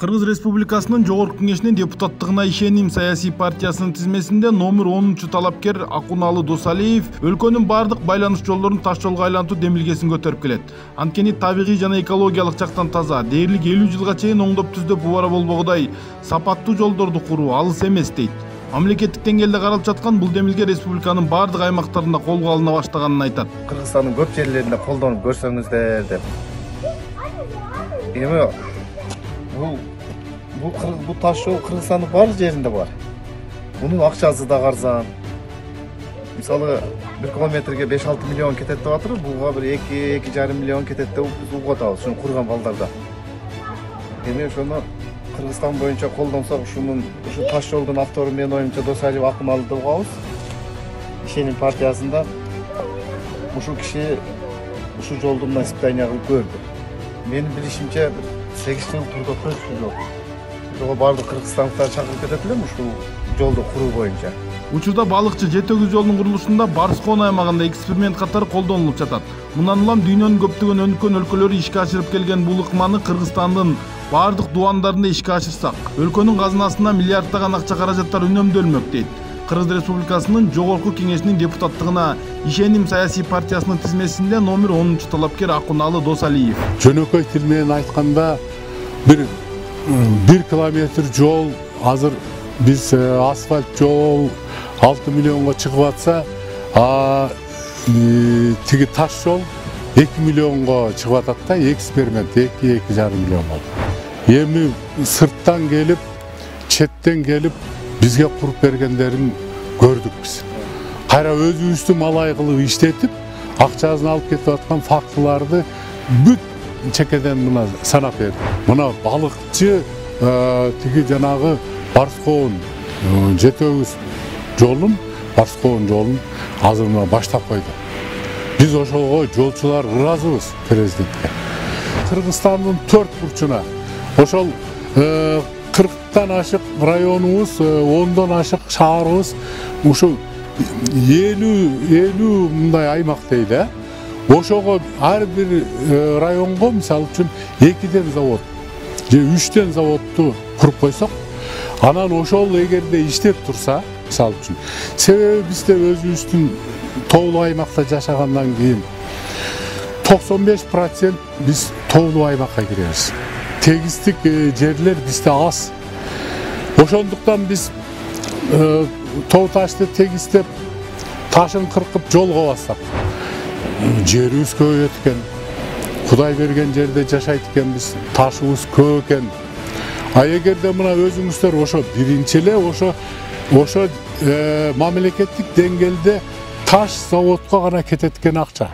Кыргыз Республикасынын Жогорку Кеңешинин депутаттыгына ишеним саясий партиясынын тизмесинде номер 10 талапкер Акуналы Досалиев өлкөнүн бардык байланыш жолдорун таш жолго айлантуу демилгесин көтөрүп келет. Анткени табигый жана экологиялык жактан таза, дээрлик 50 жылга чейин оңдоп түздөп убара болбогудай сапаттуу жолдорду куруу алыс эмес дейт. Мамлекеттик деңгээлде каралып жаткан бул демилге республиканын бардык аймактарында колго алына баштаганын айтат. Кыргызстандын көп жерлеринде колдонуп көрсөңүздөр деп. Эми бул таш жол Кыргызстандын бар жеринде бар. Бунун акчасы да арзан. Мисалы 1 километрге 5-6 миллион кетет деп атыр, буга бир 2-2,5 миллион кетет деп биз угуп атабыз, ушуну курган балдарда. Эми ошону Кыргызстан боюнча колдонсок, ушу таш жолдун автору менин оюмча Досалиев Акуналы деп коебуз. Ишеним партиясында ушул киши ушул жолду мына испытание кылып көрдү. Менин билишимче 8 жыл турда көзсүз жол. Ошого бардык кыргызстандыктар чакырып кетет элем ушул жолду куруу боюнча. Учурда балыкчы жетөгүз жолдун курулушунда Барскон аймагында эксперимент катары колдонулуп жатат. Мындан улам дүйнөнүн көптөгөн өнүккөн өлкөлөрү ишке ашырып келген бул ыкманы Кыргызстандын бардык дубандарында ишке ашырсак, өлкөнүн казынасына миллиарддаган акча каражаттар үнөмдөлмөк дейт. Кыргыз Республикасынын Жогорку Кеңешинин депутаттыгына ишеним саясий партиясынын тизмесинде номер 10 талапкер Акуналы Досалиев. Жөнөкөй тил менен айтканда бир 1 километр жол азыр биз асфальт жол 6 миллионго чыгып атса, тиги таш жол 2 миллионго чыгып атат да, эксперимент 2-2,5 миллион болду. Эми сырттан келип, четтен келип бизге куруп бергендерин көрдүк биз. Кайра өзүбүздүн малай кылып иштетип, акчасын алып кетип аткан фактыларды бүт чекеден мына санап берди. Мына балыкчы тиги жанагы Барскон жетөгүз жолун, Барскон жолун азыр мына баштап койду. Биз ошого жолчулар ыраазыбыз президентке. Кыргызстандын 4 бурчуна ошол 40-тан ашык районубуз, 10дон ашык шаарыбыз ушул 50 мындай аймак дейли. Ошого ар бир районго мисалы үчүн 2ден завод же 3ден заводду куруп койсок, анан ошол эгерде иштеп турса, мисалы үчүн, себеби бизде өзүбүздүн тоолуу аймакта жашагандан кийин 95% биз тоолуу аймакка киребиз. Тегистик жерлер бизде аз. Ошондуктан биз тоо ташты тегистеп, ташын кыркып жолго бассак, жерибиз көбөйөт экен. Кудай берген жерде жашайт экенбиз, ташыбыз көп экен. А эгерде мына өзүңүздөр ошо биринчи эле ошо мамлекеттик деңгээлде таш заводко гана кетет экен акча.